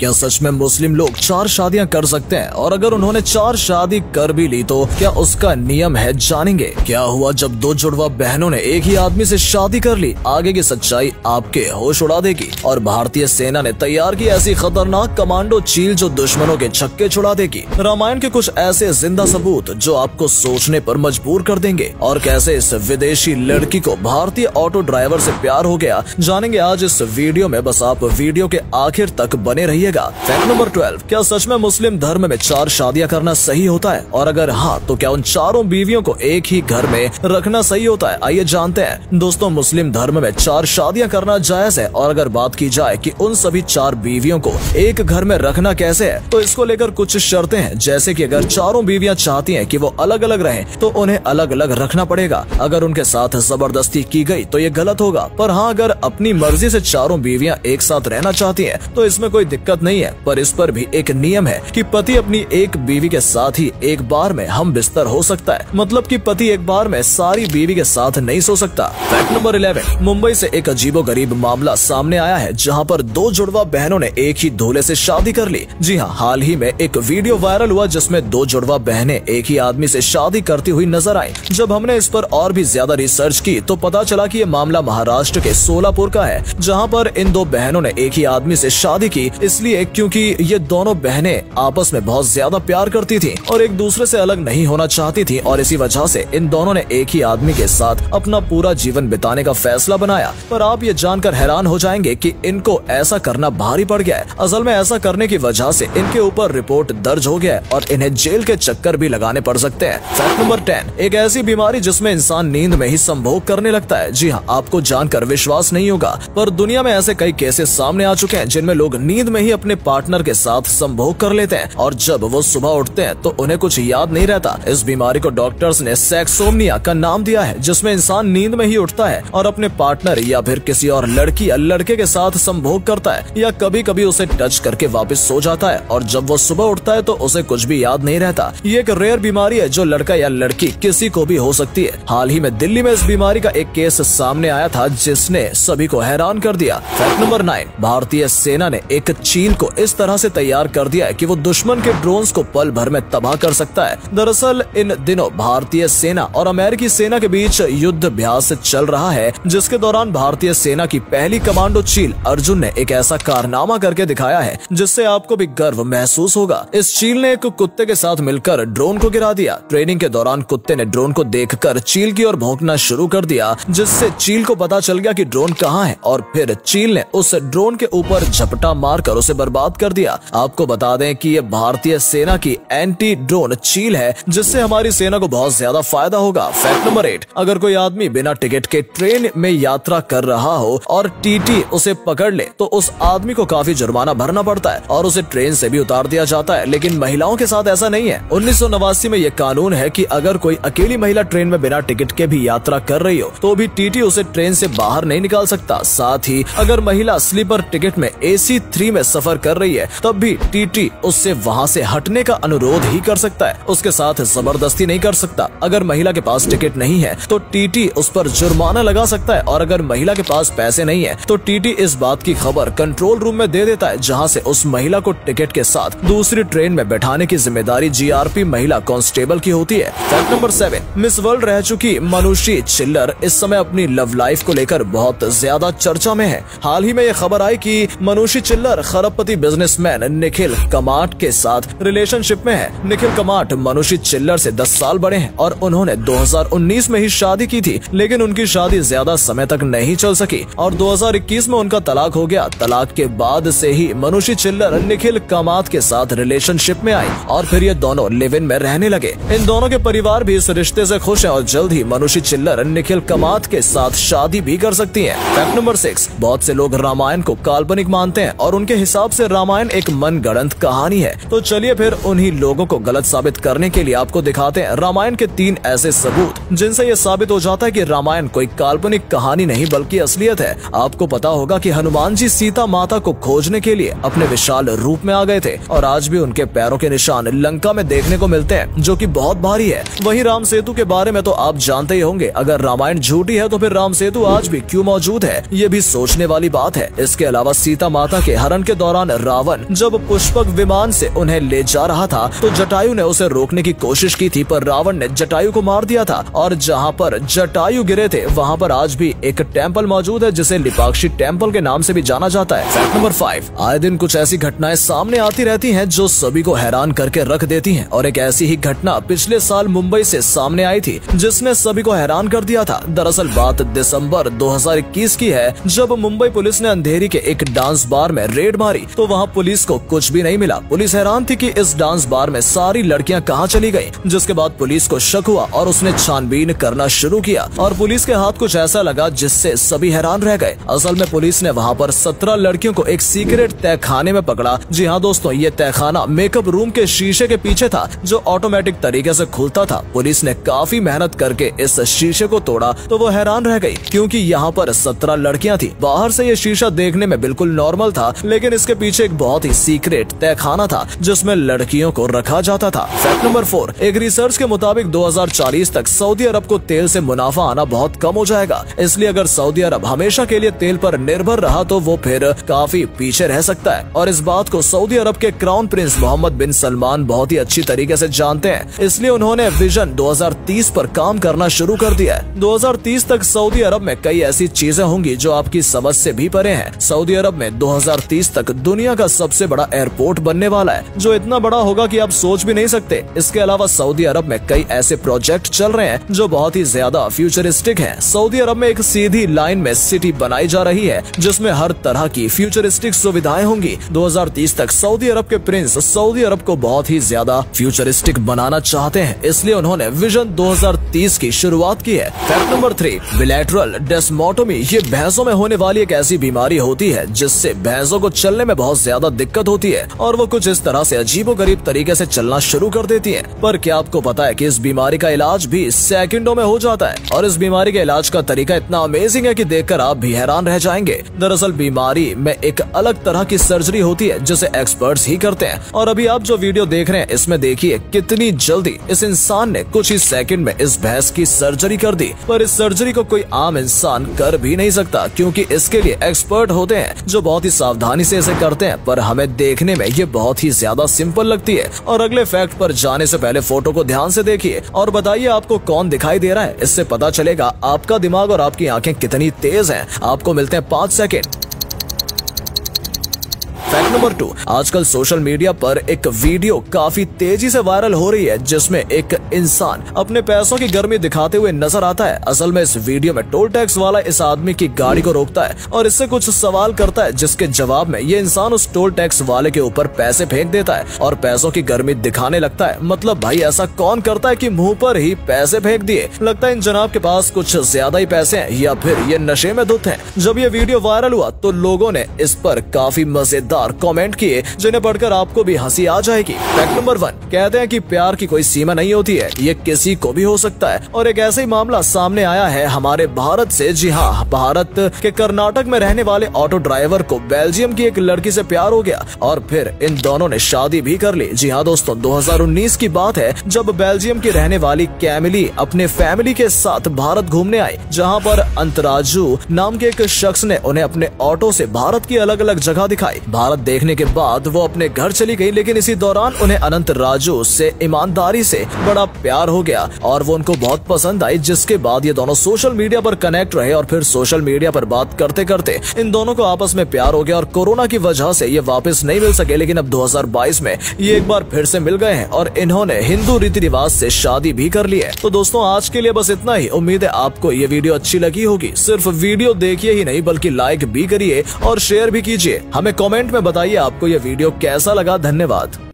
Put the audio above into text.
क्या सच में मुस्लिम लोग 4 शादियां कर सकते हैं? और अगर उन्होंने 4 शादी कर भी ली तो क्या उसका नियम है? जानेंगे क्या हुआ जब 2 जुड़वा बहनों ने एक ही आदमी से शादी कर ली। आगे की सच्चाई आपके होश उड़ा देगी। और भारतीय सेना ने तैयार की ऐसी खतरनाक कमांडो चील जो दुश्मनों के छक्के छुड़ा देगी। रामायण के कुछ ऐसे जिंदा सबूत जो आपको सोचने पर मजबूर कर देंगे। और कैसे इस विदेशी लड़की को भारतीय ऑटो ड्राइवर से प्यार हो गया, जानेंगे आज इस वीडियो में। बस आप वीडियो के आखिर तक बने रहिएगा। फैक्ट नंबर 12, क्या सच में मुस्लिम धर्म में 4 शादियां करना सही होता है? और अगर हाँ तो क्या उन चारों बीवियों को एक ही घर में रखना सही होता है? आइए जानते हैं। दोस्तों, मुस्लिम धर्म में 4 शादियां करना जायज है। और अगर बात की जाए कि उन सभी 4 बीवियों को एक घर में रखना कैसे है, तो इसको लेकर कुछ शर्तें हैं। जैसे कि अगर चारों बीवियां चाहती हैं कि वो अलग अलग रहें तो उन्हें अलग अलग रखना पड़ेगा। अगर उनके साथ जबरदस्ती की गई तो ये गलत होगा। पर हाँ, अगर अपनी मर्जी से चारों बीवियां एक साथ रहना चाहती हैं तो इसमें कोई दिक्कत नहीं है। पर इस पर भी एक नियम है कि पति अपनी एक बीवी के साथ ही एक बार में हम बिस्तर हो सकता है। मतलब कि पति एक बार में सारी बीवी के साथ नहीं सो सकता। फैक्ट नंबर 11, मुंबई से एक अजीबोगरीब मामला सामने आया है जहां पर 2 जुड़वा बहनों ने एक ही दूल्हे से शादी कर ली। जी हाँ, हाल ही में एक वीडियो वायरल हुआ जिसमें 2 जुड़वा बहनें एक ही आदमी से शादी करती हुई नजर आई। जब हमने इस पर और भी ज्यादा रिसर्च की तो पता चला कि ये मामला महाराष्ट्र के सोलापुर का है, जहां पर इन 2 बहनों ने एक ही आदमी से शादी की। इसलिए क्योंकि ये दोनों बहनें आपस में बहुत ज्यादा प्यार करती थी और एक दूसरे से अलग नहीं होना चाहती थी। और इसी वजह से इन दोनों ने एक ही आदमी के साथ अपना पूरा जीवन बिताने का फैसला बनाया। पर आप ये जानकर हैरान हो जाएंगे कि इनको ऐसा करना भारी पड़ गया है। असल में ऐसा करने की वजह से इनके ऊपर रिपोर्ट दर्ज हो गया है और इन्हें जेल के चक्कर भी लगाने पड़ सकते हैं। फैक्ट नंबर 10, एक ऐसी बीमारी जिसमें इंसान नींद में ही संभोग करने लगता है। जी हाँ, आपको जानकर विश्वास नहीं होगा, पर दुनिया में ऐसे कई केसेस सामने आ चुके हैं जिनमें लोग नींद में ही अपने पार्टनर के साथ संभोग कर लेते हैं और जब वो सुबह उठते हैं तो उन्हें कुछ याद नहीं रहता। इस बीमारी को डॉक्टर्स ने सेक्सोम्निया का नाम दिया है, जिसमें इंसान नींद में ही उठता है और अपने पार्टनर या फिर किसी और लड़की या लड़के के साथ संभोग करता है या कभी कभी उसे टच करके वापस सो जाता है और जब वो सुबह उठता है तो उसे कुछ भी याद नहीं रहता। ये एक रेयर बीमारी है जो लड़का या लड़की किसी को भी हो सकती है। हाल ही में दिल्ली में इस बीमारी का एक केस सामने आया था जिसने सभी को हैरान कर दिया। फैक्ट नंबर 9, भारतीय सेना ने एक चील को इस तरह से तैयार कर दिया है कि वो दुश्मन के ड्रोन्स को पल भर में तबाह कर सकता है। दरअसल इन दिनों भारतीय सेना और अमेरिकी सेना के बीच युद्ध अभ्यास चल रहा है, जिसके दौरान भारतीय सेना की पहली कमांडो चील अर्जुन ने एक ऐसा कारनामा करके दिखाया है जिससे आपको भी गर्व महसूस होगा। इस चील ने एक कुत्ते के साथ मिलकर ड्रोन को गिरा दिया। ट्रेनिंग के दौरान कुत्ते ने ड्रोन को देखकर चील की ओर भौंकना शुरू कर दिया, जिससे चील को पता चल गया कि ड्रोन कहाँ है और फिर चील ने उस ड्रोन के ऊपर झपटा मारकर उसे बर्बाद कर दिया। आपको बता दें कि ये भारतीय सेना की एंटी ड्रोन चील है, जिससे हमारी सेना को बहुत ज्यादा फायदा होगा। फैक्ट नंबर 8, अगर कोई आदमी बिना टिकट के ट्रेन में यात्रा कर रहा हो और टीटी उसे पकड़ ले तो उस आदमी को काफी जुर्माना भरना पड़ता है और उसे ट्रेन से भी उतार दिया जाता है। लेकिन महिलाओं के साथ ऐसा नहीं है। 1989 में ये कानून है कि अगर कोई अकेली महिला ट्रेन में बिना टिकट के भी यात्रा कर रही हो तो भी टीटी उसे ट्रेन से बाहर नहीं निकाल सकता। साथ ही अगर महिला स्लीपर टिकट में AC 3 में सफर कर रही है तब भी टीटी उससे वहां से हटने का अनुरोध ही कर सकता है, उसके साथ जबरदस्ती नहीं कर सकता। अगर महिला के पास टिकट नहीं है तो टीटी उस पर जुर्माना लगा सकता है और अगर महिला के पास पैसे नहीं है तो टीटी इस बात की खबर कंट्रोल रूम में दे देता है, जहां से उस महिला को टिकट के साथ दूसरी ट्रेन में बैठाने की जिम्मेदारी GRP महिला कांस्टेबल की होती है। फैक्ट नंबर 7, मिस वर्ल्ड रह चुकी मनुषी चिल्लर इस समय अपनी लव लाइफ को लेकर बहुत ज्यादा चर्चा में है। हाल ही में यह खबर आई कि मनुषी चिल्लर खरबपति बिजनेसमैन निखिल कमाट के साथ रिलेशनशिप में है। निखिल कमाट मनुषी चिल्लर से 10 साल बड़े हैं और उन्होंने 2019 में ही शादी की थी, लेकिन उनकी शादी ज्यादा समय तक नहीं चल सकी और 2021 में उनका तलाक हो गया। तलाक के बाद से ही मनुषी चिल्लर निखिल कमात के साथ रिलेशनशिप में आई और फिर ये दोनों लिव इन में रहने लगे। इन दोनों के परिवार भी इस रिश्ते से खुश हैं और जल्द ही मनुषी चिल्लर निखिल कमात के साथ शादी भी कर सकती हैं। फैक्ट नंबर 6, बहुत से लोग रामायण को काल्पनिक मानते हैं और उनके हिसाब से रामायण एक मनगढ़ंत कहानी है। तो चलिए फिर उन्हीं लोगों को गलत साबित करने के लिए आपको दिखाते हैं रामायण के 3 ऐसे सबूत जिनसे ये साबित हो जाता है कि रामायण कोई काल्पनिक कहानी नहीं बल्कि असलियत है। आपको पता होगा कि हनुमान जी सीता माता को खोजने के लिए अपने विशाल रूप में आ गए थे और आज भी उनके पैरों के निशान लंका में देखने को मिलते हैं, जो कि बहुत भारी है। वहीं राम सेतु के बारे में तो आप जानते ही होंगे। अगर रामायण झूठी है तो फिर राम सेतु आज भी क्यों मौजूद है, ये भी सोचने वाली बात है। इसके अलावा सीता माता के हरण के दौरान दौरान रावण जब पुष्पक विमान से उन्हें ले जा रहा था तो जटायु ने उसे रोकने की कोशिश की थी, पर रावण ने जटायु को मार दिया था। और जहाँ पर जटायु गिरे थे वहाँ पर आज भी एक टेम्पल मौजूद है जिसे लिपाक्षी टेम्पल के नाम से भी जाना जाता है। फैक्ट नंबर 5, आए दिन कुछ ऐसी घटनाएं सामने आती रहती हैं जो सभी को हैरान करके रख देती हैं, और एक ऐसी ही घटना पिछले साल मुंबई से सामने आई थी जिसने सभी को हैरान कर दिया था। दरअसल बात दिसंबर 2021 की है, जब मुंबई पुलिस ने अंधेरी के एक डांस बार में रेड मारी तो वहाँ पुलिस को कुछ भी नहीं मिला। पुलिस हैरान थी कि इस डांस बार में सारी लड़कियां कहाँ चली गयी, जिसके बाद पुलिस को शक हुआ और उसने छानबीन करना शुरू किया और पुलिस के हाथ कुछ ऐसा लगा जिससे सभी हैरान रह गए। असल में पुलिस ने वहाँ पर 17 लड़कियों को एक सीक्रेट तहखाने में पकड़ा। जी हाँ दोस्तों, ये तहखाना मेकअप रूम के शीशे के पीछे था जो ऑटोमेटिक तरीके से खुलता था। पुलिस ने काफी मेहनत करके इस शीशे को तोड़ा तो वो हैरान रह गई क्योंकि यहाँ पर 17 लड़कियां थी। बाहर से ये शीशा देखने में बिल्कुल नॉर्मल था, लेकिन इसके पीछे एक बहुत ही सीक्रेट तहखाना था जिसमें लड़कियों को रखा जाता था। फैक्ट नंबर 4, एक रिसर्च के मुताबिक 2040 तक सऊदी अरब को तेल से मुनाफा आना बहुत कम हो जाएगा। इसलिए अगर सऊदी अरब हमेशा के लिए तेल पर निर्भर रहा तो वो फिर काफी पीछे रह सकता है, और इस बात को सऊदी अरब के क्राउन प्रिंस मोहम्मद बिन सलमान बहुत ही अच्छी तरीके से जानते हैं। इसलिए उन्होंने विजन 2030 पर काम करना शुरू कर दिया है। 2030 तक सऊदी अरब में कई ऐसी चीजें होंगी जो आपकी समझ से भी परे हैं। सऊदी अरब में 2030 तक दुनिया का सबसे बड़ा एयरपोर्ट बनने वाला है, जो इतना बड़ा होगा कि आप सोच भी नहीं सकते। इसके अलावा सऊदी अरब में कई ऐसे प्रोजेक्ट चल रहे हैं जो बहुत ही ज्यादा फ्यूचरिस्टिक हैं। सऊदी अरब में एक सीधी लाइन में सिटी बनाई जा रही है जिसमें हर तरह की फ्यूचरिस्टिक सुविधाएं होंगी। 2030 तक सऊदी अरब के प्रिंस सऊदी अरब को बहुत ही ज्यादा फ्यूचरिस्टिक बनाना चाहते हैं, इसलिए उन्होंने विजन 2030 की शुरुआत की है। Fact number 3, बिलैटरल desmotomy. ये भैंसों में होने वाली एक ऐसी बीमारी होती है जिससे भैंसों को चलने में बहुत ज्यादा दिक्कत होती है और वो कुछ इस तरह से अजीबोगरीब तरीके से चलना शुरू कर देती है। पर क्या आपको पता है कि इस बीमारी का इलाज भी सेकंडों में हो जाता है, और इस बीमारी के इलाज का तरीका इतना अमेजिंग है कि देखकर आप भी हैरान रह जाएंगे। दरअसल बीमारी में एक अलग तरह की सर्जरी होती है जिसे एक्सपर्ट्स ही करते हैं, और अभी आप जो वीडियो देख रहे हैं इसमें देखिए कितनी जल्दी इस इंसान ने कुछ ही सेकंड में इस भैंस की सर्जरी कर दी। पर इस सर्जरी को कोई आम इंसान कर भी नहीं सकता क्योंकि इसके लिए एक्सपर्ट होते हैं जो बहुत ही सावधानी से इसे करते हैं। पर हमें देखने में ये बहुत ही ज्यादा सिंपल लगती है। और अगले फैक्ट पर जाने से पहले फोटो को ध्यान से देखिए और बताइए आपको कौन दिखाई दे रहा है। इससे पता चलेगा आपका दिमाग और आपकी आंखें कितनी तेज हैं। आपको मिलते हैं 5 सेकंड। फैक्ट नंबर 2, आजकल सोशल मीडिया पर एक वीडियो काफी तेजी से वायरल हो रही है जिसमें एक इंसान अपने पैसों की गर्मी दिखाते हुए नजर आता है। असल में इस वीडियो में टोल टैक्स वाला इस आदमी की गाड़ी को रोकता है और इससे कुछ सवाल करता है, जिसके जवाब में ये इंसान उस टोल टैक्स वाले के ऊपर पैसे फेंक देता है और पैसों की गर्मी दिखाने लगता है। मतलब भाई ऐसा कौन करता है कि मुंह पर ही पैसे फेंक दिए। लगता है इन जनाब के पास कुछ ज्यादा ही पैसे हैं या फिर ये नशे में धुत हैं। जब ये वीडियो वायरल हुआ तो लोगों ने इस पर काफी मजेदार कमेंट किए जिन्हें पढ़कर आपको भी हंसी आ जाएगी। फैक्ट नंबर 1, कहते हैं कि प्यार की कोई सीमा नहीं होती है, ये किसी को भी हो सकता है। और एक ऐसा ही मामला सामने आया है हमारे भारत से। जी हाँ, भारत के कर्नाटक में रहने वाले ऑटो ड्राइवर को बेल्जियम की एक लड़की से प्यार हो गया और फिर इन दोनों ने शादी भी कर ली। जी हाँ दोस्तों, 2019 की बात है जब बेल्जियम की रहने वाली कैमिली अपने फैमिली के साथ भारत घूमने आई, जहाँ पर अंतराजू नाम के एक शख्स ने उन्हें अपने ऑटो से भारत की अलग अलग जगह दिखाई। भारत देखने के बाद वो अपने घर चली गई, लेकिन इसी दौरान उन्हें अनंत राजू से ईमानदारी से बड़ा प्यार हो गया और वो उनको बहुत पसंद आई। जिसके बाद ये दोनों सोशल मीडिया पर कनेक्ट रहे और फिर सोशल मीडिया पर बात करते करते इन दोनों को आपस में प्यार हो गया और कोरोना की वजह से ये वापस नहीं मिल सके, लेकिन अब 2022 में ये एक बार फिर से मिल गए हैं और इन्होंने हिंदू रीति रिवाज से शादी भी कर ली है। तो दोस्तों आज के लिए बस इतना ही। उम्मीद है आपको ये वीडियो अच्छी लगी होगी। सिर्फ वीडियो देखिए ही नहीं बल्कि लाइक भी करिए और शेयर भी कीजिए। हमें कमेंट में बताइए आपको ये वीडियो कैसा लगा। धन्यवाद।